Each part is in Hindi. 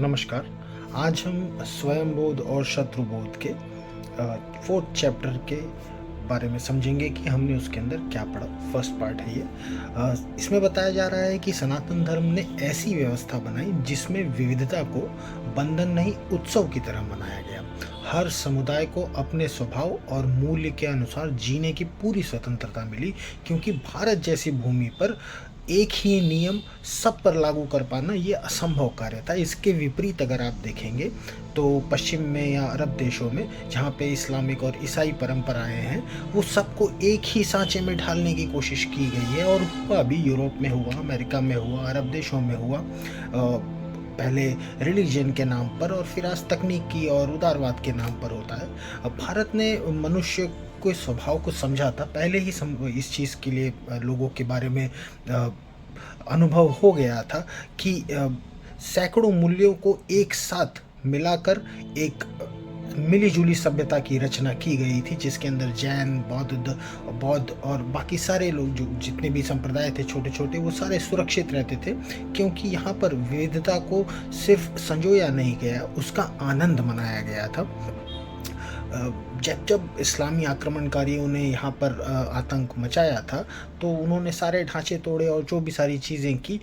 नमस्कार। आज हम स्वयंबोध और शत्रुबोध के 4th चैप्टर के बारे में समझेंगे कि हमने उसके अंदर क्या पढ़ा। फर्स्ट पार्ट है ये। इसमें बताया जा रहा है कि सनातन धर्म ने ऐसी व्यवस्था बनाई जिसमें विविधता को बंधन नहीं उत्सव की तरह मनाया गया। हर समुदाय को अपने स्वभाव और मूल्य के अनुसार जीने की पूरी स्वतंत्रता मिली, क्योंकि भारत जैसी भूमि पर एक ही नियम सब पर लागू कर पाना ये असंभव कार्य था। इसके विपरीत अगर आप देखेंगे तो पश्चिम में या अरब देशों में जहाँ पे इस्लामिक और ईसाई परंपराएं हैं, वो सबको एक ही सांचे में ढालने की कोशिश की गई है। और हुआ भी, यूरोप में हुआ, अमेरिका में हुआ, अरब देशों में हुआ। पहले रिलीजन के नाम पर और फिर आज तकनीकी और उदारवाद के नाम पर होता है। अब भारत ने मनुष्य के स्वभाव को समझा था पहले ही। इस चीज़ के लिए लोगों के बारे में अनुभव हो गया था कि सैकड़ों मूल्यों को एक साथ मिलाकर एक मिलीजुली सभ्यता की रचना की गई थी, जिसके अंदर जैन, बौद्ध और बाकी सारे लोग, जो जितने भी संप्रदाय थे छोटे छोटे, वो सारे सुरक्षित रहते थे, क्योंकि यहाँ पर विविधता को सिर्फ संजोया नहीं गया, उसका आनंद मनाया गया था। जब इस्लामी आक्रमणकारियों ने यहाँ पर आतंक मचाया था, तो उन्होंने सारे ढांचे तोड़े और जो भी सारी चीज़ें की,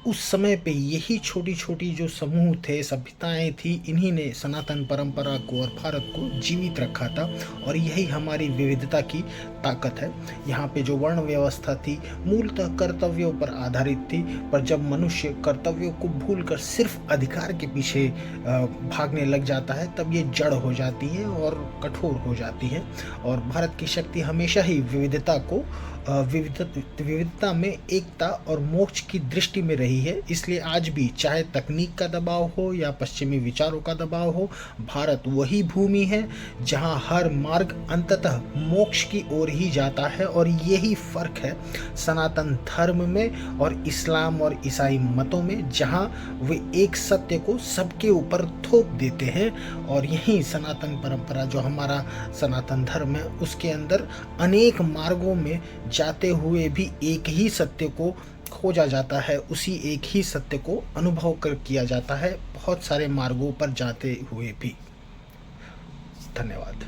उस समय पे यही छोटी छोटी जो समूह थे, सभ्यताएं थी, इन्हीं ने सनातन परंपरा को और भारत को जीवित रखा था। और यही हमारी विविधता की ताकत है। यहाँ पे जो वर्ण व्यवस्था थी मूलतः कर्तव्यों पर आधारित थी, पर जब मनुष्य कर्तव्यों को भूलकर सिर्फ अधिकार के पीछे भागने लग जाता है, तब ये जड़ हो जाती है और कठोर हो जाती है। और भारत की शक्ति हमेशा ही विविधता में एकता और मोक्ष की दृष्टि में रही है। इसलिए आज भी चाहे तकनीक का दबाव हो या पश्चिमी विचारों का दबाव हो, भारत वही भूमि है जहां हर मार्ग अंततः मोक्ष की ओर ही जाता है। और यही फर्क है सनातन धर्म में और इस्लाम और ईसाई मतों में, जहां वे एक सत्य को सबके ऊपर थोप देते हैं। और यही सनातन परंपरा, जो हमारा सनातन धर्म है, उसके अंदर अनेक मार्गों में जाते हुए भी एक ही सत्य को खोजा जाता है, उसी एक ही सत्य को अनुभव कर किया जाता है, बहुत सारे मार्गों पर जाते हुए भी। धन्यवाद।